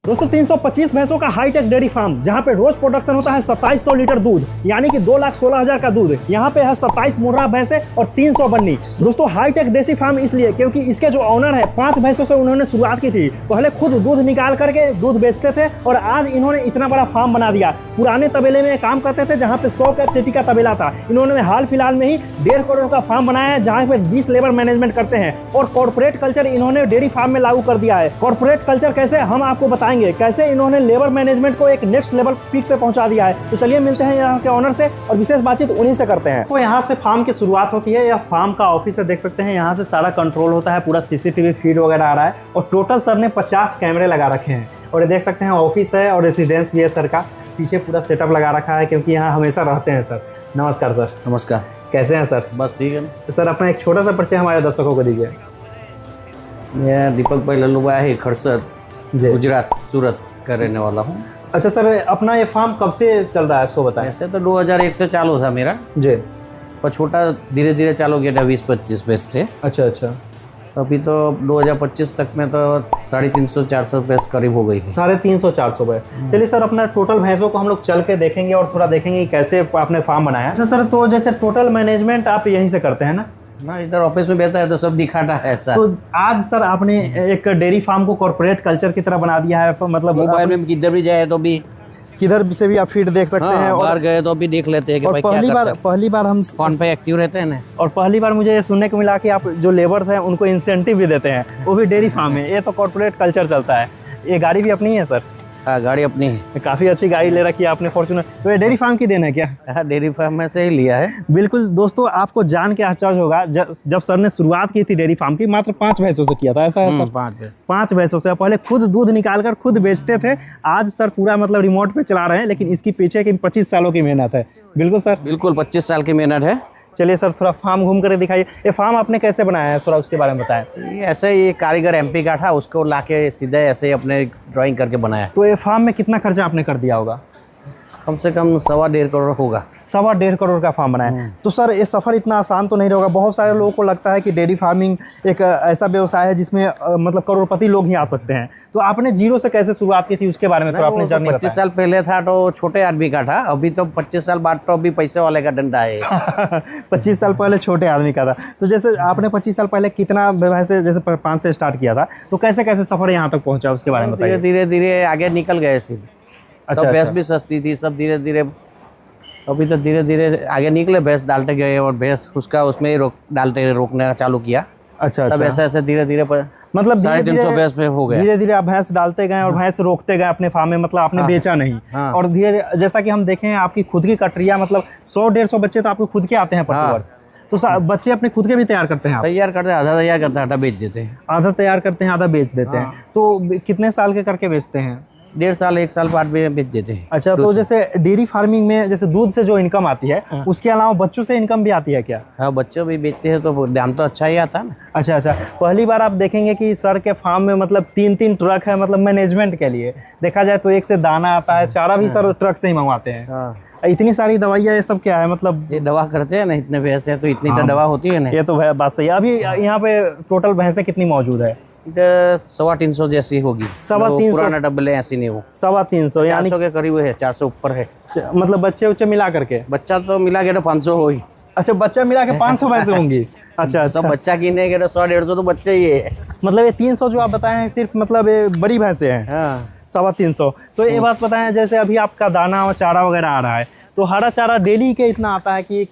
दोस्तों 325 भैंसों का हाईटेक डेयरी फार्म जहां पे रोज प्रोडक्शन होता है 2700 लीटर दूध, यानी कि 2,16,000 का दूध। यहाँ पे है 27 मुर्रा भैंसे और 300 बन्नी। दोस्तों हाईटेक देसी फार्म इसलिए क्योंकि इसके जो ऑनर है 5 भैंसों से उन्होंने शुरुआत की थी। पहले खुद दूध निकाल करके दूध बेचते थे और आज इन्होंने इतना बड़ा फार्म बना दिया। पुराने तबेले में काम करते थे जहाँ पे 100 कैपेसिटी का तबेला था। इन्होंने हाल फिलहाल में ही 1.5 करोड़ का फार्म बनाया है जहाँ पे 20 लेबर मैनेजमेंट करते हैं और कॉर्पोरेट कल्चर इन्होंने डेयरी फार्म में लागू कर दिया है। कॉर्पोरेट कल्चर कैसे, हम आपको बताएंगे कैसे इन्होंने लेबर मैनेजमेंट को एक नेक्स्ट लेवल पीक पे पहुंचा दिया है। तो चलिए मिलते हैं यहाँ के ऑनर से और विशेष बातचीत उन्हीं से करते हैं। तो यहाँ से फार्म की शुरुआत होती है। यह फार्म का ऑफिस है, देख सकते हैं। यहाँ से सारा कंट्रोल होता है, पूरा सीसीटीवी फीड वगैरह आ रहा है और टोटल सर ने 50 कैमरे लगा रखे हैं। और ये देख सकते हैं ऑफिस है और रेसिडेंस भी है सर का। पीछे पूरा सेटअप लगा रखा है क्योंकि यहाँ हमेशा रहते हैं सर। नमस्कार सर। नमस्कार। कैसे हैं सर? बस ठीक है। तो सर अपना एक छोटा सा परिचय हमारे दर्शकों को दीजिए। मैं दीपक भाई लल्लूभाई खड़सर, गुजरात सूरत का रहने वाला हूँ। अच्छा सर, अपना ये फार्म कब से चल रहा है आपको बताएं? ऐसे तो 2001 से चालू था मेरा जी, पर छोटा धीरे धीरे चालू किया था। 20-25 भैंस थे। अच्छा। अभी तो 2025 तक में तो 350-400 भैंस करीब हो गई है। 350-400 भैंस। चलिए सर, अपना टोटल भैंसों को हम लोग चल के देखेंगे और थोड़ा देखेंगे कि कैसे आपने फार्म बनाया। अच्छा सर, तो जैसे टोटल मैनेजमेंट आप यहीं से करते हैं ना? हाँ, इधर ऑफिस में बैठा है तो सब दिखाता है ऐसा। तो आज सर आपने एक डेयरी फार्म को कॉर्पोरेट कल्चर की तरह बना दिया है। मतलब मोबाइल में किधर भी जाए तो भी, किधर से भी आप फीड देख सकते हैं और बाहर गए तो भी देख लेते हैं कि भाई क्या कर सकते हैं। पहली बार हम फोन पे एक्टिव रहते हैं ना। और पहली बार मुझे ये सुनने को मिला कि आप जो लेबर्स हैं उनको इंसेंटिव भी देते हैं, वो भी डेयरी फार्म में। ये तो कॉर्पोरेट कल्चर चलता है। ये गाड़ी भी अपनी है सर? हाँ, गाड़ी अपनी है। काफ़ी अच्छी गाड़ी ले रखी है आपने, फॉर्च्यूनर। तो ये डेयरी फार्म की देन है क्या? हाँ, डेयरी फार्म में से ही लिया है। बिल्कुल दोस्तों, आपको जान के आश्चर्य होगा जब सर ने शुरुआत की थी डेयरी फार्म की, मात्र 5 भैंसों से किया था। ऐसा है सर? 5 भैंसों से। पहले खुद दूध निकाल कर खुद बेचते थे। आज सर पूरा मतलब रिमोट पे चला रहे हैं, लेकिन इसकी पीछे की 25 सालों की मेहनत है। बिल्कुल सर, बिल्कुल 25 साल की मेहनत है। चलिए सर, थोड़ा फार्म घूम कर दिखाइए। ये फार्म आपने कैसे बनाया है, थोड़ा उसके बारे में बताएं। ये ऐसे ही कारीगर एमपी का था, उसको लाके सीधे ऐसे ही अपने ड्राइंग करके बनाया। तो ये फार्म में कितना खर्चा आपने कर दिया होगा? कम से कम 1.25 करोड़ होगा। 1.25 करोड़ का फार्म बनाया। तो सर ये सफ़र इतना आसान तो नहीं होगा। बहुत सारे लोगों को लगता है कि डेयरी फार्मिंग एक ऐसा व्यवसाय है जिसमें मतलब करोड़पति लोग ही आ सकते हैं। तो आपने जीरो से कैसे शुरुआत की थी उसके बारे में थोड़ा आपने जर्नी बताया। 25 साल पहले था तो छोटे आदमी का था, अभी तो 25 साल बाद तो अभी पैसे वाले का डंडा है। 25 साल पहले छोटे आदमी का था। तो जैसे आपने 25 साल पहले कितना वैसे जैसे 5 से स्टार्ट किया था, तो कैसे कैसे सफ़र यहाँ तक पहुँचा उसके बारे में बताइए। धीरे धीरे आगे निकल गए सीधे। अच्छा, तो भैंस भी सस्ती थी, सब धीरे धीरे। अभी तो धीरे धीरे आगे निकले, भैंस डालते गए और भैंस उसका उसमें ही रोकना चालू किया। अच्छा। तब ऐसे धीरे धीरे मतलब 350 भैंस पे हो गया। धीरे धीरे आप भैंस डालते गए और भैंस रोकते गए अपने फार्म में। मतलब आपने बेचा नहीं। और धीरे जैसा कि हम देखें आपकी खुद की कटरिया, मतलब 100-150 बच्चे तो आपको खुद के आते हैं प्रति वर्ष। तो बच्चे अपने खुद के भी तैयार करते हैं? तैयार करते हैं, आधा तैयार करते हैं, आधा बेच देते हैं। आधा तैयार करते हैं, आधा बेच देते हैं। तो कितने साल के करके बेचते हैं? 1.5 साल 1 साल बाद भी बेच देते हैं। अच्छा, तो जैसे डेयरी फार्मिंग में जैसे दूध से जो इनकम आती है, उसके अलावा बच्चों से इनकम भी आती है क्या? हाँ, बच्चों भी बेचते हैं तो दाम तो अच्छा ही आता है ना। अच्छा। पहली बार आप देखेंगे कि सर के फार्म में मतलब 3 ट्रक है, मतलब मैनेजमेंट के लिए। देखा जाए तो एक से दाना आता है, चारा भी सर ट्रक से ही मंगवाते हैं। इतनी सारी दवाइयाँ, ये सब क्या है? मतलब ये दवा करते हैं ना, इतने भैंस है तो इतनी तो दवा होती है ना। ये तो बात सही है। अभी यहाँ पे टोटल भैंसें कितनी मौजूद है? 350 जैसी होगी। 350 पुराना डब्बल है, ऐसी नहीं हो। 350 यानी 400 के करीब है, 400 ऊपर है। मतलब बच्चे उच्चे मिला करके? बच्चा तो मिला के तो 500 हो ही। अच्छा, बच्चा मिला के 500 भैंसे होंगी? अच्छा। सब बच्चा किने के तो 100-150 तो बच्चे ही है। मतलब ये 300 जो आप बताए हैं सिर्फ मतलब ये बड़ी भैंसे हैं? हाँ, 350। तो ये बात बताएं, जैसे अभी आपका दाना और चारा वगैरह आ रहा है, तो हरा चारा डेली के इतना आता है कि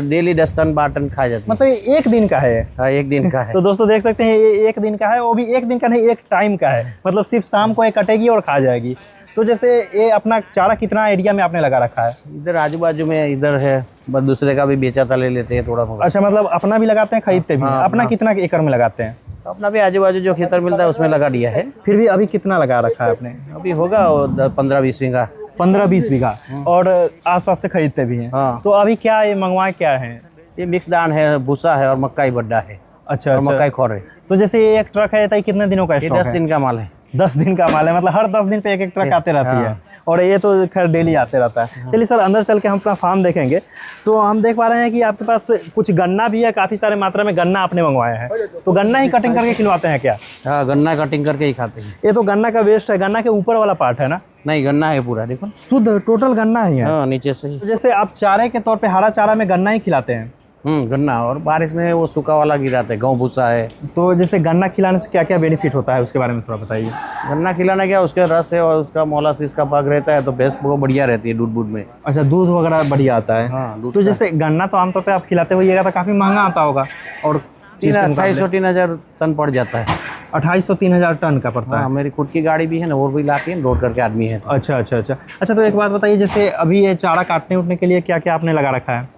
डेली 10 टन 12 टन खा जाती है। मतलब ये एक दिन का है? हाँ, एक दिन का है। तो दोस्तों देख सकते हैं ये एक दिन का है, वो भी एक दिन का नहीं, एक टाइम का है। मतलब सिर्फ शाम को ये कटेगी और खा जाएगी। तो जैसे ये अपना चारा कितना एरिया में आपने लगा रखा है? इधर आजू बाजू में इधर है, बस दूसरे का भी बेचा था, ले लेते हैं थोड़ा बहुत। अच्छा, मतलब अपना भी लगाते हैं, खरीदते भी हैं? अपना कितना एकड़ में लगाते हैं? अपना भी आजू बाजू जो खेतर मिलता है उसमें लगा दिया है। फिर भी अभी कितना लगा रखा है आपने? अभी होगा 15-20 बीघा। 15-20 बीघा। और आसपास से खरीदते भी हैं? हाँ। तो अभी क्या ये मंगवाए क्या है? ये मिक्स दान है, भूसा है और मक्का ही बड्डा है। अच्छा। मक्का ही खोर है। तो जैसे ये एक ट्रक है, तो कितने दिनों का ये स्टॉक 10 है? दिन का माल है। 10 दिन का माल है, मतलब हर 10 दिन पे एक ट्रक आते रहती है, और ये तो खैर डेली आते रहता है। चलिए सर, अंदर चल के हम अपना फार्म देखेंगे। तो हम देख पा रहे हैं कि आपके पास कुछ गन्ना भी है, काफ़ी सारे मात्रा में गन्ना आपने मंगवाया है। तो गन्ना ही कटिंग करके खिलवाते हैं क्या? हाँ, गन्ना कटिंग करके ही खाते हैं। ये तो गन्ना का वेस्ट है, गन्ना के ऊपर वाला पार्ट है ना? नहीं, गन्ना है पूरा, देखो। शुद्ध टोटल गन्ना ही है? हाँ, नीचे से ही। तो जैसे आप चारे के तौर पे हरा चारा में गन्ना ही खिलाते हैं? गन्ना, और बारिश में वो सूखा वाला गिराते हैं, गेहूँ भूसा है। तो जैसे गन्ना खिलाने से क्या क्या बेनिफिट होता है, उसके बारे में थोड़ा बताइए। गन्ना खिलाना क्या, उसके रस है और उसका मोलासिस का पाक रहता है, तो भैंस बहुत बढ़िया रहती है दूध में। अच्छा, दूध वगैरह बढ़िया आता है। हाँ, दूध तो जैसे गन्ना तो आमतौर पे आप खिलाते होइएगा तो काफ़ी महंगा आता होगा, और 2800-3000 टन पड़ जाता है। 2800-3000 टन का पड़ता है? हाँ, मेरी खुद की गाड़ी भी है ना, वो भी लाती है, लोड करके आदमी है तो। अच्छा अच्छा अच्छा अच्छा। तो एक बात बताइए, जैसे अभी ये चारा काटने उठने के लिए क्या क्या आपने लगा रखा है?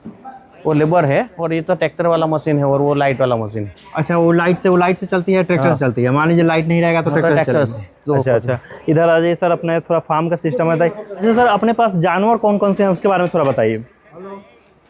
वो लेबर है, और ये तो ट्रैक्टर वाला मशीन है, और वो लाइट वाला मशीन है। अच्छा, वो लाइट से चलती है, ट्रैक्टर से चलती है? मान लीजिए लाइट नहीं रहेगा तो ट्रैक्टर से। अच्छा अच्छा। इधर आ जाइए सर, अपने थोड़ा फार्म का सिस्टम है। अच्छा सर, अपने पास जानवर कौन कौन से हैं उसके बारे में थोड़ा बताइए।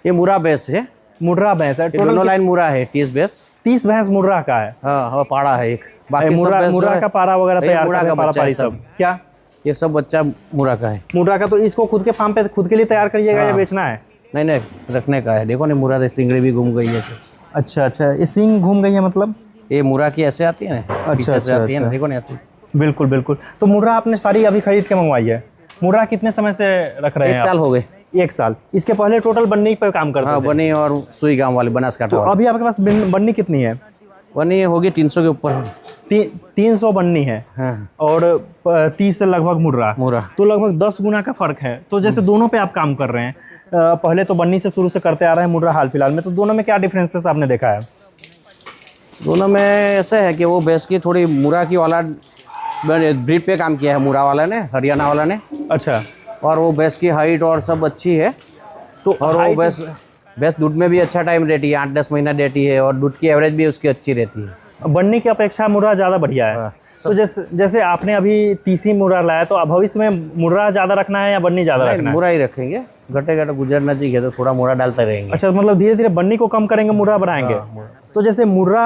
ये मुर्रा भैंस है। मुर्रा भैंस है? दोनों लाइन मुर्रा है, 30 भैंस। 30 भैंस मुर्रा का है? हाँ, पाड़ा है एक। बाकी मुर्रा का पारा वगैरह तैयार करते हैं, पारा पारी सब क्या? ये सब बच्चा मुर्रा का है। मुर्रा का? तो इसको खुद के फार्म पे खुद के लिए तैयार करिएगा या बेचना है? नहीं, रखने का है। देखो ना, मुर्रा से सिंगड़ी भी घूम गई है ऐसे। अच्छा अच्छा, ये सींग घूम गई है मतलब? ये मुर्रा की ऐसे आती है ना, अच्छा अच्छा आती है ना, अच्छा। देखो ना ऐसे। बिल्कुल बिल्कुल। तो मुर्रा आपने सारी अभी खरीद के मंगवाई है? मुर्रा कितने समय से रख रहे हैं? 1 साल हो गए। 1 साल। इसके पहले टोटल बन्नी पे काम करते हाँ, थे? बनी और सुई गांव वाली, बनासकांठा तो वाली। अभी आपके पास बन्नी कितनी है? बनी होगी 300 के ऊपर। 300 बन्नी है, हाँ, और 30 से लगभग मुर्रा। मुर्रा। तो लगभग 10 गुना का फर्क है। तो जैसे दोनों पे आप काम कर रहे हैं, पहले तो बन्नी से शुरू से करते आ रहे हैं, मुर्रा हाल फिलहाल में, तो दोनों में क्या डिफरेंसेस आपने देखा है? दोनों में ऐसे है कि वो भैंस की थोड़ी मुर्रा की वाला ब्रीड पे काम किया है, मुर्रा वाला ने, हरियाणा वाला ने। अच्छा। और वो भैंस की हाइट और सब अच्छी है। तो और वो भैंस दूध में भी अच्छा टाइम देती है, 8-10 महीना देती है, और दूध की एवरेज भी उसकी अच्छी रहती है। बन्नी की अपेक्षा मुर्रा ज़्यादा बढ़िया है। हाँ, तो जैसे आपने अभी 30 मुर्रा लाया, तो भविष्य में मुर्रा ज़्यादा रखना है या बन्नी ज़्यादा रखना है? मुर्रा ही रखेंगे, घटे गुजरना चाहिए तो थोड़ा मुर्रा डालते रहेंगे। अच्छा, मतलब धीरे धीरे बन्नी को कम करेंगे, मुर्रा बढ़ाएंगे। तो जैसे मुर्रा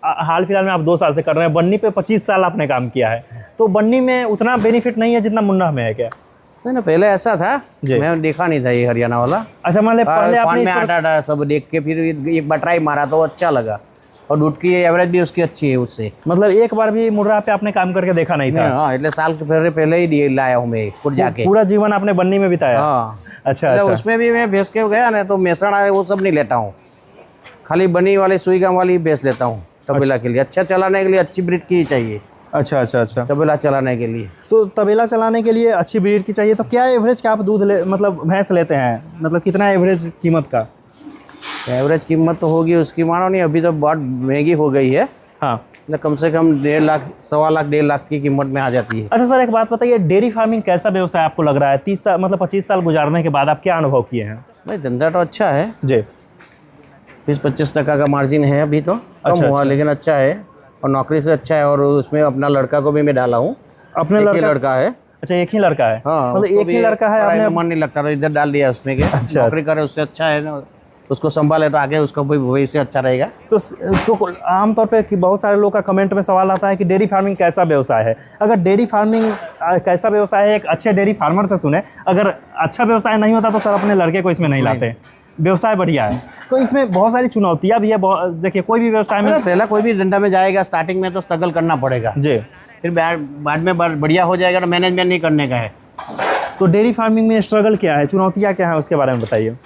हाल फिलहाल में आप 2 साल से कर रहे हैं, बन्नी पे 25 साल आपने काम किया है, तो बन्नी में उतना बेनिफिट नहीं है जितना मुर्रा में है क्या? नहीं ना, पहले ऐसा था, मैं देखा नहीं था ये हरियाणा वाला। अच्छा, मतलब पहले आपने आटा सब देख के फिर एक बार ट्राई मारा तो अच्छा लगा, और दूध की एवरेज भी उसकी अच्छी है उससे। मतलब एक बार भी मुर्रा पे आपने काम करके देखा नहीं था? हाँ, इतने साल के पहले ही लाया हूँ मैं खुद जाके। पूरा जीवन आपने बन्नी में बिताया? हाँ। अच्छा अच्छा। उसमें भी मैं भैंस के गया ना, तो मेसण आए वो सब नहीं लेता हूँ, खाली बनी वाली सुई गांव वाली भैंस लेता हूँ तबेला के लिए। अच्छा चलाने के लिए अच्छी ब्रीड की ही चाहिए। अच्छा अच्छा अच्छा। तबेला चलाने के लिए। तो तबेला चलाने के लिए अच्छी ब्रीड की चाहिए। तो क्या एवरेज का आप दूध मतलब भैंस लेते हैं, मतलब कितना एवरेज कीमत का? एवरेज कीमत तो होगी उसकी, मानो नहीं, अभी तो बहुत महंगी हो गई है। हाँ, कम से कम 1.5 लाख, 1.25 लाख, 1.5 लाख की कीमत में आ जाती है। अच्छा सर, एक बात बताइए, डेयरी फार्मिंग कैसा व्यवसाय आपको लग रहा है? 30 साल मतलब 25 साल गुजारने के बाद आप क्या अनुभव किए हैं? भाई धंधा तो अच्छा है जी। 20-25% का मार्जिन है, अभी तो कम हुआ, लेकिन अच्छा है, और नौकरी से अच्छा है। और उसमें अपना लड़का को भी मैं डाला हूँ। अपने लड़का है? अच्छा, एक ही लड़का है? हाँ, मतलब एक ही लड़का है आपने? मन नहीं लगता तो इधर डाल दिया उसमें के। अच्छा, नौकरी करे उससे अच्छा है ना, उसको संभाले तो आगे उसका भविष्य अच्छा रहेगा। तो आमतौर पे कि बहुत सारे लोग का कमेंट में सवाल आता है कि डेयरी फार्मिंग कैसा व्यवसाय है। अगर डेयरी फार्मिंग कैसा व्यवसाय है, एक अच्छे डेयरी फार्मर से सुने। अगर अच्छा व्यवसाय नहीं होता तो सर अपने लड़के को इसमें नहीं लाते। व्यवसाय बढ़िया है, तो इसमें बहुत सारी चुनौतियाँ भी है। देखिए, कोई भी व्यवसाय में पहला कोई भी धंधा में जाएगा, स्टार्टिंग में तो स्ट्रगल करना पड़ेगा जी, फिर बाद में बढ़िया हो जाएगा। तो मैनेजमेंट नहीं करने का है। तो डेयरी फार्मिंग में स्ट्रगल क्या है, चुनौतियाँ क्या है, उसके बारे में बताइए।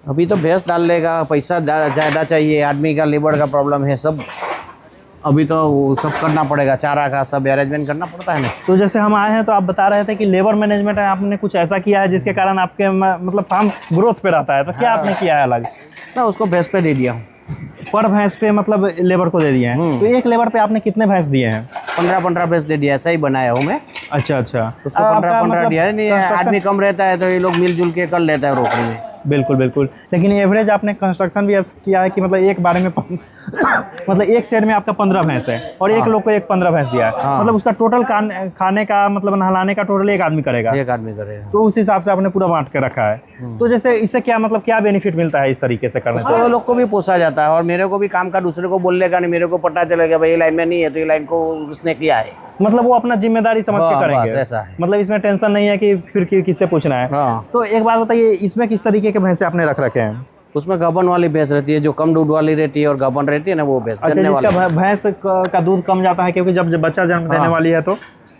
अभी तो भैंस डाल लेगा, पैसा ज़्यादा चाहिए, आदमी का लेबर का प्रॉब्लम है सब। अभी तो वो सब करना पड़ेगा, चारा का सब अरेंजमेंट करना पड़ता है ना। तो जैसे हम आए हैं तो आप बता रहे थे कि लेबर मैनेजमेंट है, आपने कुछ ऐसा किया है जिसके कारण आपके मतलब फार्म ग्रोथ पे रहता है, तो क्या आपने किया है अलग? ना, उसको भैंस पे दे दिया हूँ। पर भैंस पे मतलब लेबर को दे दिए हैं? तो एक लेबर पे आपने कितने भैंस दिए हैं? 15 भैंस दे दिया, ऐसा ही बनाया हूँ मैं। अच्छा अच्छा। उसको 15 दिया है। नहीं, आदमी कम रहता है तो ये लोग मिलजुल के कर लेता है रोकड़ी में। बिल्कुल बिल्कुल। लेकिन एवरेज आपने कंस्ट्रक्शन भी ऐसा किया है कि मतलब एक बारे में मतलब एक सेट में आपका 15 भैंस है और एक लोग को एक 15 भैंस दिया है। मतलब उसका टोटल खाने का मतलब नहलाने का टोटल एक आदमी करेगा। एक आदमी करेगा। तो उस हिसाब से आपने पूरा बांट के रखा है। तो जैसे इससे क्या मतलब क्या बेनिफिट मिलता है इस तरीके से करने से? वो लोग को भी पोसा जाता है और मेरे को भी काम का दूसरे को बोलने का नहीं, मेरे को पता चलेगा भाई ये लाइन में नहीं है तो ये लाइन को उसने किया है। मतलब वो अपना जिम्मेदारी समझ के हाँ, करेंगे। बस ऐसा है। मतलब इसमें टेंशन नहीं है कि फिर किससे पूछना है। हाँ। तो एक बात बताइए, इसमें किस तरीके के भैंसे आपने रख रखे हैं? उसमें गाभन वाली भैंस रहती है, जो कम दूध वाली रहती है, और गाभन रहती है ना वो भैंस। अच्छा, जिसका भैंस का दूध कम जाता है क्योंकि जब बच्चा जन्म देने वाली है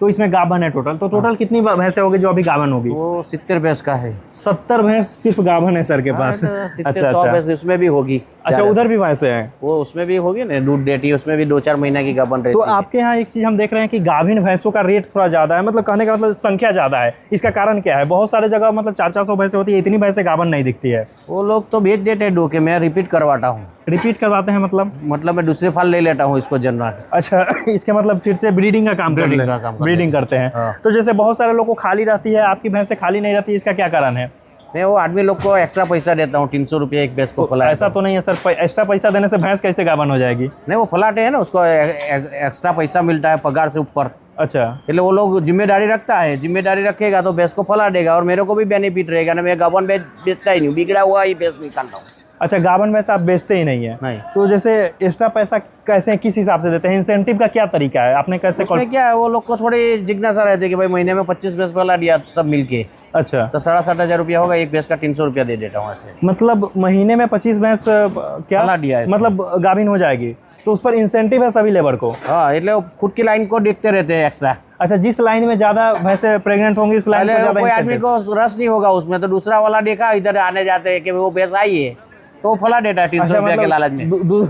तो इसमें गाभन है टोटल। तो टोटल कितनी भैंसें होगी जो अभी गाभन होगी? वो 70 भैंस का है। 70 भैंस सिर्फ गाभन है सर के पास? अच्छा 100 भैंस उसमें भी होगी। अच्छा, उधर भी भैंसे हैं? वो उसमें भी होगी ना, दूध देती है, उसमें भी 2-4 महीना की गाभन रहती तो है। आपके यहाँ एक चीज हम देख रहे हैं कि गाभिन भैंसों का रेट थोड़ा ज्यादा है, मतलब कहने का मतलब संख्या ज्यादा है। इसका कारण क्या है? बहुत सारे जगह मतलब 400 भैंसें होती है, इतनी भैंसें गाभन नहीं दिखती है। वो लोग तो बेच देते हैं डोके, मैं रिपीट करवाता हूँ। रिपीट करवाते हैं मतलब मैं दूसरे फल ले लेता हूँ इसको जनरल। अच्छा, इसके मतलब फिर से ब्रीडिंग का काम ब्रीडिंग करते हैं। हाँ। तो जैसे बहुत सारे लोगों को खाली रहती है, आपकी भैंसें खाली नहीं रहती, इसका क्या कारण है? मैं वो आदमी लोग को एक्स्ट्रा पैसा देता हूँ, 300 रुपये एक भैंस को फला। ऐसा तो नहीं है सर, एक्स्ट्रा पैसा देने से भैंस कैसे गाभन हो जाएगी? नहीं, वो फलाटे है ना, उसको एक्स्ट्रा पैसा मिलता है पगार से ऊपर। अच्छा, इसलिए वो लोग जिम्मेदारी रखता है, जिम्मेदारी रखेगा तो भैंस को फला देगा और मेरे को भी बेनिफिट रहेगा ना। मैं गाभन बेचता ही नहीं, बिगड़ा हुआ ही भैंस निकालता हूँ। अच्छा, गाभन भैंस आप बेचते ही नहीं है? नहीं। तो जैसे एक्स्ट्रा पैसा कैसे किस हिसाब से देते हैं? इंसेंटिव का क्या तरीका है? आपने कैसे उसमें क्या है, वो लोग को थोड़ी जिज्ञासा रहती है कि भाई महीने में 25 भैंस फला दिया सब मिलके, अच्छा, तो 67,000 रुपया होगा, एक भैंस का 300 रुपया दे देता हूँ ऐसे। मतलब महीने में 25 भैंस क्या फला दिया है इसमें। मतलब गाभिन हो जाएगी, तो उस पर इंसेंटिव है सभी लेबर को? हाँ, इसलिए वो खुद की लाइन को देखते रहते हैं एक्स्ट्रा। अच्छा, जिस लाइन में ज्यादा भैंसे प्रेग्नेंट होंगी उस लाइन में ज्यादा कोई आदमी incentive। को रस नहीं होगा उसमें, तो दूसरा वाला देखा इधर आने जाते हैं कि वो भैंस आई है तो वो फला देता है 300 रुपया के लालच में।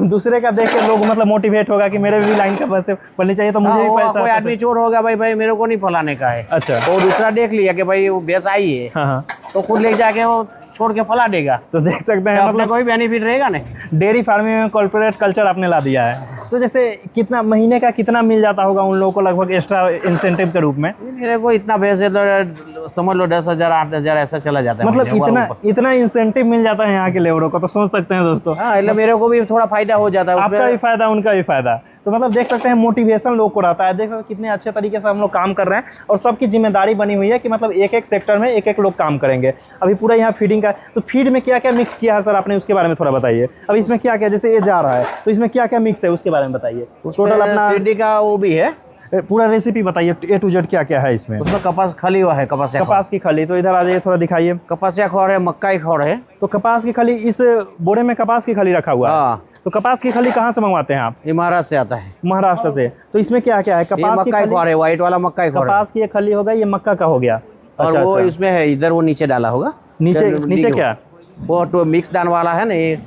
दूसरे का देख के लोग मतलब मोटिवेट होगा कि मेरे भी लाइन का पैसे पलनी चाहिए, तो मुझे भी पैसा। कोई आदमी चोर होगा भाई मेरे को नहीं फलाने का है। अच्छा, तो दूसरा देख लिया कि भाई वो भैंस आई है, हाँ, तो खुद ले जाके वो छोड़ के फला देगा। तो देख सकते हैं मतलब मतलब कोई बेनिफिट रहेगा नहीं। डेयरी फार्मिंग में कॉर्पोरेट कल्चर आपने ला दिया है। तो जैसे कितना महीने का कितना मिल जाता होगा उन लोगों को लगभग एक्स्ट्रा इंसेंटिव के रूप में? मेरे को इतना भैंस है तो समझ लो 10,000 8,000 ऐसा चला जाता है। मतलब इतना इंसेंटिव मिल जाता है यहाँ के लेबरों को, तो सोच सकते हैं दोस्तों। हाँ, इसलिए मेरे को भी थोड़ा फायदा हो जाता है, आपका भी फायदा उनका भी फायदा। तो मतलब देख सकते हैं मोटिवेशन लोग को रहता है। देख सकते हैं कितने अच्छे तरीके से हम लोग काम कर रहे हैं और सबकी जिम्मेदारी बनी हुई है कि मतलब एक एक सेक्टर में एक एक लोग काम करेंगे। अभी पूरा यहाँ फीडिंग का, तो फीड में क्या क्या मिक्स किया है सर आपने, उसके बारे में थोड़ा बताइए। अब इसमें क्या क्या, जैसे ये जा रहा है तो इसमें क्या क्या मिक्स है उसके बारे में बताइए। टोटल अपना सीडी का वो भी है, पूरा रेसिपी बताइए, A to Z क्या क्या है इसमें। उसमें कपास खली हुआ है, कपास की खली, तो इधर आ जाइए थोड़ा दिखाइए। कपासिया खोर है, मक्का खोर है। तो कपास की खली, इस बोरे में कपास की खली रखा हुआ है। हाँ। तो कपास की खली कहाँ से मंगवाते हैं आप? ये महाराष्ट्र से आता है। महाराष्ट्र से। तो इसमें क्या क्या है? कपास की मक्का खोर है, व्हाइट वाला मक्का खोर है। कपास की एक खली होगा, ये मक्का का हो गया। और वो इसमें है, इधर वो नीचे डाला होगा। नीचे क्या? वो तो मिक्स दान वाला है ना, ये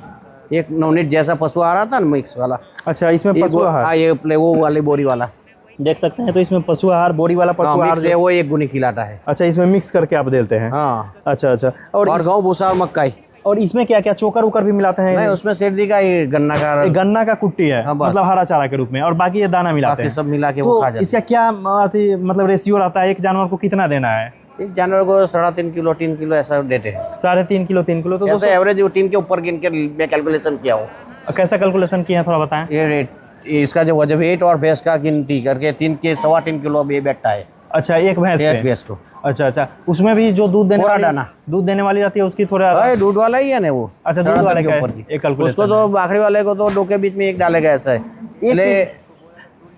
एक नवनीत जैसा पशु आ रहा था ना, मिक्स वाला। अच्छा, इसमें पशु आहार, ये वो वाली बोरी वाला देख सकते हैं। तो इसमें पशु आहार, बोरी वाला पशु आहार है, वो एक गुनी खिलाता है। अच्छा, इसमें मिक्स करके आप देते हैं? हाँ। अच्छा। और गाँव भूसा और मक्का। और इसमें क्या क्या चोकर उकर भी मिलाते हैं? नहीं, उसमें सर्दी का ये गन्ना का कुट्टी है। हाँ, मतलब हरा चारा के रूप में, और बाकी ये दाना मिलाते हैं, सब मिला के वो खा जाते हैं। इसका क्या मतलब रेशियो रहता है? एक जानवर को कितना देना है? एक जानवर को 3.5 किलो 3 किलो ऐसा देते हैं। 3.5 किलो 3 किलो, तो ऐसे एवरेज 3 के ऊपर गिन के मैं कैलकुलेशन किया हूँ। कैसा कैलकुलेशन किया है थोड़ा बताएं। ये रेट, इसका जो वजन वेट और भैंस का गिनती करके 3 के 3.25 किलो अब ये बैठता है। अच्छा, एक भैंस को? अच्छा। उसमें भी जो दूध देने वाली रहती है उसकी थोड़ा दूध वाला ही है ना वो। अच्छा, दूध वाले का एक कैलकुलेशन। उसको तो बाखड़ी वाले को तो 2 के बीच में एक डालेगा ऐसा है, इसलिए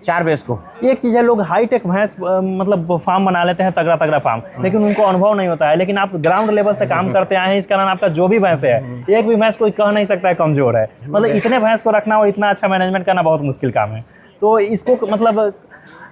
4 भैंस को। एक चीज है, लोग हाईटेक भैंस मतलब फार्म बना लेते हैं, तगड़ा फार्म, लेकिन उनको अनुभव नहीं होता है। लेकिन आप ग्राउंड लेवल से काम करते आए हैं, इस कारण आपका जो भी भैंस है, एक भी भैंस कोई कह नहीं सकता है कमजोर है। मतलब इतने भैंस को रखना और इतना अच्छा मैनेजमेंट करना बहुत मुश्किल काम है। तो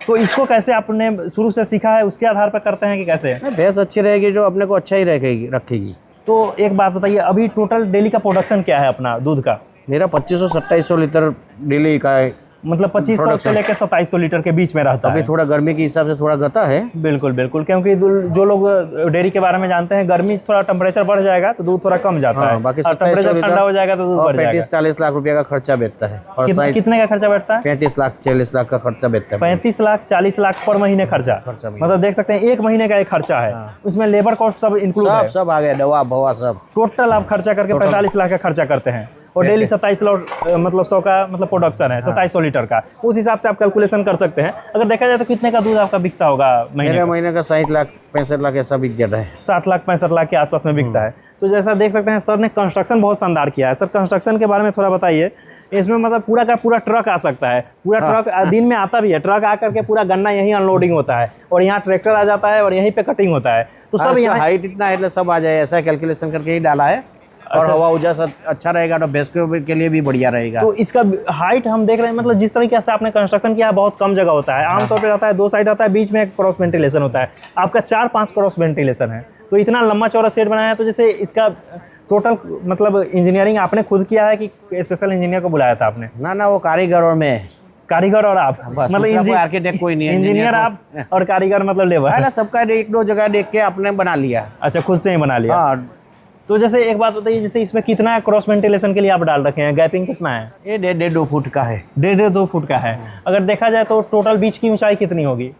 इसको कैसे आपने शुरू से सीखा है, उसके आधार पर करते हैं कि कैसे? भैंस अच्छी रहेगी जो अपने को अच्छा ही रखेगी। तो एक बात बताइए, अभी टोटल डेली का प्रोडक्शन क्या है अपना दूध का? मेरा 2500-2700 लीटर डेली का है। मतलब 2500 से लेकर 2700 लीटर के बीच में रहता अभी है। थोड़ा गर्मी के हिसाब से थोड़ा गता है। बिल्कुल बिल्कुल, क्योंकि जो लोग डेयरी के बारे में जानते हैं, गर्मी थोड़ा टेम्परेचर बढ़ जाएगा तो दूध थोड़ा कम जाता है, बाकी और टेम्परेचर ठंडा हो जाएगा तो दूध बढ़ जाएगा। 35-40 लाख रुपए का खर्चा बैठता है। और कितने का खर्चा बैठता है? 35-40 लाख का खर्चा बैठता है। 35 लाख 40 लाख पर महीने खर्चा, मतलब देख सकते हैं 1 महीने का एक खर्चा है। उसमें लेबर कॉस्ट सब इंक्लूड है, सब आ गया, दवा भवा सब। टोटल आप खर्चा करके 45 लाख का खर्चा करते हैं, और डेली 27 मतलब 100 का मतलब प्रोडक्शन है, 2700 लीटर का। उस हिसाब से आप कैलकुलेशन कर सकते हैं। अगर देखा जाए तो कितने का दूध आपका बिकता होगा महीने का? 60 लाख 65 लाख ऐसा बिक जाता है। 60 लाख 65 लाख के आसपास में बिकता है। तो जैसा देख सकते हैं सर ने कंस्ट्रक्शन बहुत शानदार किया है। सर कंस्ट्रक्शन के बारे में थोड़ा बताइए। इसमें मतलब पूरा का पूरा ट्रक आ सकता है, पूरा ट्रक दिन में आता भी है, ट्रक आकर के पूरा गन्ना यहीं अनलोडिंग होता है, और यहाँ ट्रैक्टर आ जाता है और यहीं पे कटिंग होता है। तो सब यहाँ हाइट इतना है, सब आ जाए ऐसा कैलकुलेशन करके ही डाला है। और हवा उजास अच्छा रहेगा तो भैंस के लिए भी बढ़िया रहेगा। तो इसका हाइट हम देख रहे हैं, मतलब जिस तरीके से आपने कंस्ट्रक्शन किया है बहुत कम जगह होता है। आमतौर पे रहता है 2 साइड रहता है, बीच में एक क्रॉस वेंटिलेशन होता है, आपका 4-5 क्रॉस वेंटिलेशन है। तो इतना लंबा चौड़ा सेट बनाया है। तो जैसे इसका टोटल मतलब इंजीनियरिंग आपने खुद किया है कि स्पेशल इंजीनियर को बुलाया था आपने? ना वो कारीगर और मैं। कारीगर और आप, मतलब आर्किटेक्ट कोई नहीं है, इंजीनियर आप और कारीगर मतलब लेबर है ना। सबका 1-2 जगह देख के आपने बना लिया। अच्छा, खुद से ही बना लिया। हाँ। तो जैसे एक बात बताइए, जैसे इसमें कितना क्रॉस वेंटिलेशन के लिए आप डाल रखे हैं, गैपिंग कितना है? ये 1.5-2 फुट का है। 1.5-2 फुट का है। अगर देखा जाए तो टोटल बीच की ऊंचाई कितनी होगी?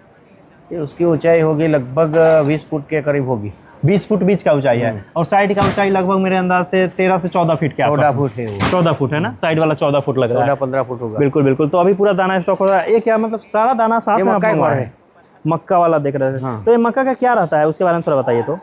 ये उसकी ऊंचाई होगी लगभग 20 फुट के करीब होगी। 20 फुट बीच का ऊंचाई है, और साइड का ऊंचाई लगभग मेरे अंदाज से 13 से 14 फीट के आसपास। 14 फुट है वो। 14 फुट है ना, साइड वाला 14 फुट लग रहा है। 14-15 फुट होगा। बिल्कुल बिल्कुल। तो अभी पूरा दाना स्टॉक हो रहा है। ये क्या मतलब सारा दाना साथ में मक्का हुआ है? मक्का वाला देख रहे हैं। तो ये मक्का का क्या रहता है, उसके बारे में थोड़ा बताइए। तो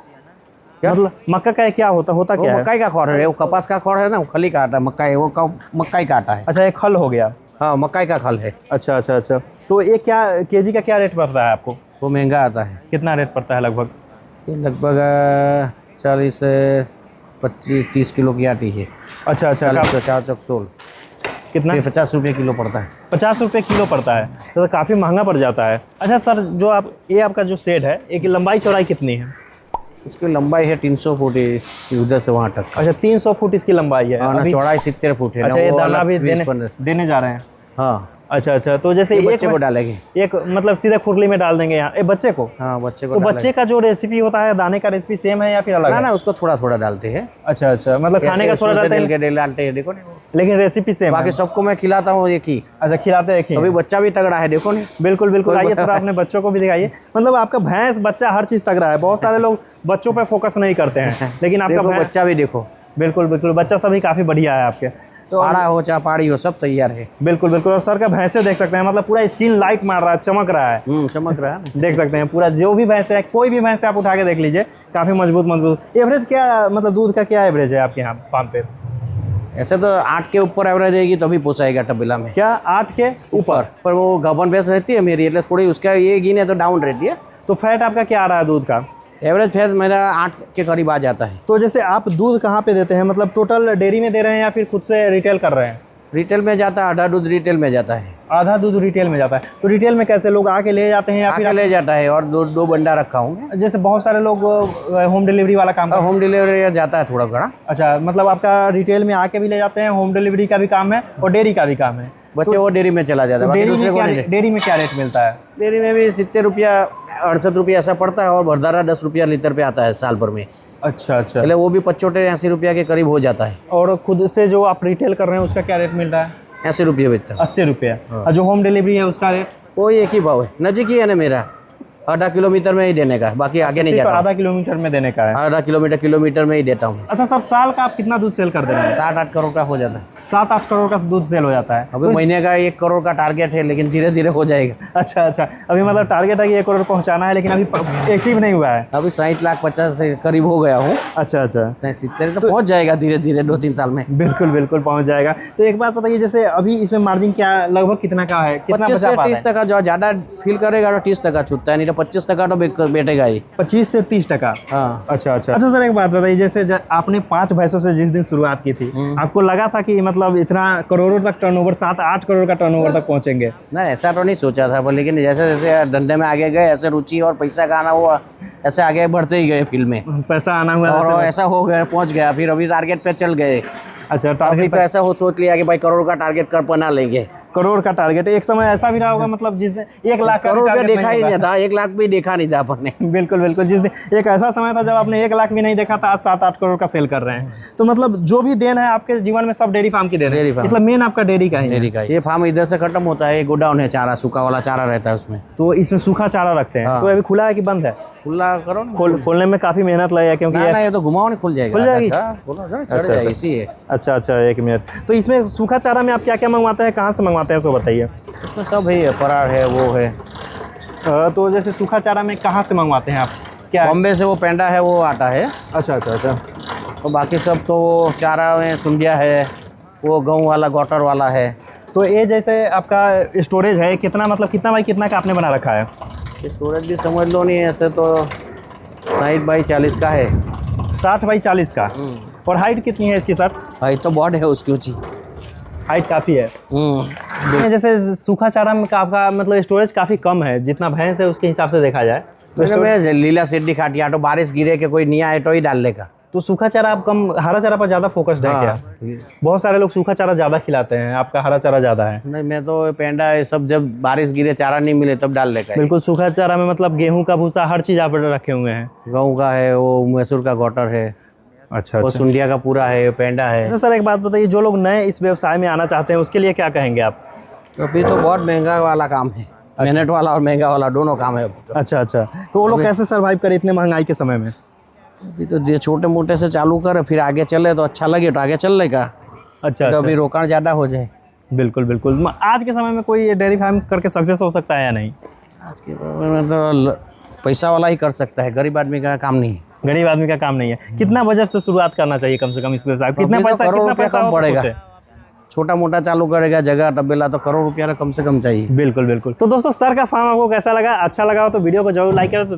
मतलब मक्का का क्या होता क्या है? मक्का का खौर है, वो कपास का खौर है ना, वो खली का आटा। मक्का है वो मक्का का आटा है। अच्छा, एक खल हो गया। हाँ, मक्का का खल है। अच्छा अच्छा अच्छा। तो ये क्या केजी का क्या रेट पड़ता है आपको? वो महंगा आता है। कितना रेट पड़ता है लगभग? ये लगभग 40 से 25-30 किलो की आती है। अच्छा अच्छा। 4 कितना? 50 रुपये किलो पड़ता है। 50 रुपये किलो पड़ता है, तो काफ़ी महंगा पड़ जाता है। अच्छा सर, जो ये आपका जो शेड है, एक लंबाई चौड़ाई कितनी है? उसकी लंबाई है 300 फुट उधर से वहाँ तक। अच्छा, 300 फुट इसकी लंबाई है। हाँ, चौड़ाई 70 फुट है। अच्छा, ये दाना भी देने जा रहे हैं? हाँ। अच्छा अच्छा। तो जैसे बच्चे को डालेंगे, एक मतलब सीधे खुरली में डाल देंगे यहाँ बच्चे को? हाँ, बच्चे को। तो बच्चे का जो रेसिपी होता है दाने का रेसिपी सेम है या फिर अलग है? ना, उसको थोड़ा थोड़ा डालते हैं। अच्छा अच्छा, मतलब खाने का थोड़ा डालते हैं, देखो, लेकिन रेसिपी सेम। बाकी सबको मैं खिलाता हूँ एक ही। अच्छा, खिलाते एक ही। अभी बच्चा भी तगड़ा है, देखो नहीं। बिल्कुल बिल्कुल। आइए थोड़ा अपने बच्चों को भी दिखाइए। मतलब आपका भैंस बच्चा हर चीज तगड़ा है। बहुत सारे लोग बच्चों पे फोकस नहीं करते हैं, लेकिन आपका बच्चा भी देखो। बिल्कुल बिल्कुल, बच्चा सभी काफी बढ़िया है आपके। तो आड़ा हो चाहे पहाड़ी हो, सब तैयार है। बिल्कुल बिल्कुल। और सर का भैंसे देख सकते हैं, मतलब पूरा स्किन लाइट मार रहा है, चमक रहा है। चमक रहा है। देख सकते हैं पूरा, जो भी भैंस है, कोई भी भैंस आप उठा के देख लीजिए, काफी मजबूत। एवरेज क्या, मतलब दूध का क्या एवरेज है आपके यहाँ फार्म पे? ऐसे तो 8 के ऊपर एवरेज रहेगी तभी पोसाएगा तबेला में। क्या 8 के ऊपर? पर वो गाभन भैंस रहती है मेरी, એટલે थोड़ी उसका ये गिने तो डाउन रहती है। तो फैट आपका क्या आ रहा है दूध का? एवरेज फैट मेरा 8 के करीब आ जाता है। तो जैसे आप दूध कहाँ पे देते हैं, मतलब टोटल डेयरी में दे रहे हैं या फिर खुद से रिटेल कर रहे हैं? रिटेल में जाता है, आधा दूध रिटेल में जाता है। आधा दूध रिटेल में जाता है। तो रिटेल में कैसे लोग आके ले जाते हैं या फिर ले जाता है? और 2 बंडा रखा हूँ। जैसे बहुत सारे लोग होम डिलीवरी वाला काम होम डिलीवरी जाता है थोड़ा घड़ा। अच्छा, मतलब आपका रिटेल में आके भी ले जाते हैं, होम डिलीवरी का भी काम है और डेयरी का भी काम है। बच्चे वो डेयरी में चला जाता है। डेयरी में क्या रेट मिलता है? डेयरी में भी 70 रुपया 68 रुपया ऐसा पड़ता है, और भरदारा 10 रुपया लीटर पे आता है साल भर में। अच्छा अच्छा। पहले वो भी 75-80 रुपया के करीब हो जाता है। और खुद से जो आप रिटेल कर रहे हैं उसका क्या रेट मिल रहा है? 80 रुपये बेचता है। 80 रुपया। और जो होम डिलीवरी है उसका रेट? वो एक ही भाव है, नजीक ही है ना मेरा। आधा किलोमीटर में ही देने का, बाकी आगे नहीं जाता। आधा किलोमीटर में देने का है? आधा किलोमीटर में ही देता हूँ। अच्छा सर, साल का आप कितना दूध सेल कर दे रहे हैं? 7-8 करोड़ का हो जाता है। 7-8 करोड़ का दूध सेल हो जाता है। अभी महीने का 1 करोड़ का टारगेट है, लेकिन धीरे धीरे हो जाएगा। अच्छा अच्छा। अभी मतलब टारगेट है कि 1 करोड़ पहुंचाना है, लेकिन अभी अचीव नहीं हुआ है। अभी 60-50 से करीब हो गया हूँ। अच्छा अच्छा। 70 तो पहुँच जाएगा धीरे धीरे 2-3 साल में। बिल्कुल बिल्कुल पहुंच जाएगा। तो एक बात बताइए, जैसे अभी इसमें मार्जिन क्या लगभग कितना का है? 25 से 30% जो ज़्यादा फील करेगा तो 30% छूटता है, नहीं तो 25% तो बैठेगा ही। 25 से 30%। हाँ। अच्छा अच्छा। अच्छा सर, एक बात बताइए, जैसे आपने 5 भैंसों से जिस दिन शुरुआत की थी, आपको लगा था कि मतलब इतना करोड़ों तक टर्नओवर, 7-8 करोड़ का टर्नओवर तक पहुंचेंगे? ना, ऐसा तो नहीं सोचा था, पर लेकिन जैसे जैसे धंधे में आगे गए, ऐसे रुचि और पैसा का आना हुआ, ऐसे आगे बढ़ते ही गए फील्ड में। पैसा आना हुआ और ऐसा हो गया, पहुंच गया, फिर अभी टारगेट पे चल गए। अच्छा, टारगेट तो ऐसा हो सोच लिया कि भाई करोड़ का टारगेट कर बना लेंगे। करोड़ का टारगेट है। एक समय ऐसा भी रहा होगा मतलब जिस दिन 1 लाख का करोड़ रुपया टारगेट देखा ही होगा। नहीं था, 1 लाख भी देखा नहीं था अपन ने। बिल्कुल बिल्कुल, जिस दिन एक ऐसा समय था जब आपने 1 लाख भी नहीं देखा था, आज 7-8 करोड़ का सेल कर रहे हैं। तो मतलब जो भी देन है आपके जीवन में सब डेयरी फार्म की देन है, डेयरी फार्म। इसलिए मेन आपका डेयरी का ही है। डेयरी का ये फार्म इधर से खत्म होता है, गोडाउन है, चारा सूखा वाला चारा रहता है उसमें। तो इसमें सूखा चारा रखते हैं। हाँ। तो अभी खुला है कि बंद है? खुला करो ना। खोलने में काफी मेहनत लगेगा क्योंकि ना ये तो घुमाओ नहीं, खुल जाएगा। खुल जाएगी? चढ़ जाएगी इसी है। अच्छा अच्छा, 1 मिनट। तो इसमें सूखा चारा में आप क्या क्या मंगवाते हैं, कहाँ से मंगवाते हैं, सो बताइए। उसमें सब है, परार है, वो है। तो जैसे सूखा चारा में कहाँ से मंगवाते हैं आप, क्या? बॉम्बे से वो पेंडा है, वो आता है। अच्छा अच्छा अच्छा। तो बाकी सब तो चारा में सुंडिया है, वो गेहूँ वाला गौटर वाला है। तो ये जैसे आपका स्टोरेज है कितना, मतलब कितना बाई कितना का आपने बना रखा है? स्टोरेज भी समझ लो नहीं, ऐसे तो 60 बाई 40 का है। 60 बाई 40 का। और हाइट कितनी है इसकी सर? भाई तो बहुत है उसकी ऊँची। हाइट काफ़ी है। जैसे सूखा चारा में का आपका मतलब स्टोरेज काफ़ी कम है, जितना भैंस है उसके हिसाब से देखा जाए तो मैं लीला सिड्डी खाटिया, तो बारिश गिरे के कोई नहीं आए तो ही डाल देगा। तो सूखा चारा आप कम, हरा चारा पर ज़्यादा फोकस्ड है क्या? बहुत सारे लोग सूखा चारा ज़्यादा खिलाते हैं, आपका हरा चारा ज़्यादा है। नहीं, मैं तो पेंडा ये सब जब बारिश गिरे चारा नहीं मिले तब डाल देगा। बिल्कुल, सूखा चारा में मतलब गेहूं का भूसा हर चीज़ आप रखे हुए हैं। गेहूँ का है, वो मैसूर का गौटर है, अच्छा वो सुंडिया का पूरा है, पेंडा है। अच्छा सर, एक बात बताइए, जो लोग नए इस व्यवसाय में आना चाहते हैं उसके लिए क्या कहेंगे आप? अभी तो बहुत महंगा वाला काम है, मेहनत वाला और महंगा वाला दोनों काम है अभी तो। अच्छा अच्छा, तो वो लोग कैसे सर्वाइव करें इतने महंगाई के समय में? अभी तो ये छोटे मोटे से चालू करे, फिर आगे चले तो अच्छा लगे तो आगे चल लेगा। अच्छा तो अभी अच्छा, रोकाण ज़्यादा हो जाए। बिल्कुल बिल्कुल। आज के समय में कोई डेयरी फार्म करके सक्सेस हो सकता है या नहीं? आज के दौर में तो पैसा वाला ही कर सकता है, गरीब आदमी का काम नहीं है। गरीब आदमी का काम नहीं है। कितना बजट से शुरुआत करना चाहिए कम से कम इस व्यवसाय? कितना अभी तो पैसा, करोड़ कितना रुपया पैसा कम हो तो पड़ेगा। सोचे? छोटा मोटा चालू करेगा जगह तबेला तो करोड़ रुपया कम से कम चाहिए। बिल्कुल बिल्कुल। तो दोस्तों, सर का फार्म आपको कैसा लगा? अच्छा लगा हो तो वीडियो को जरूर लाइक करें।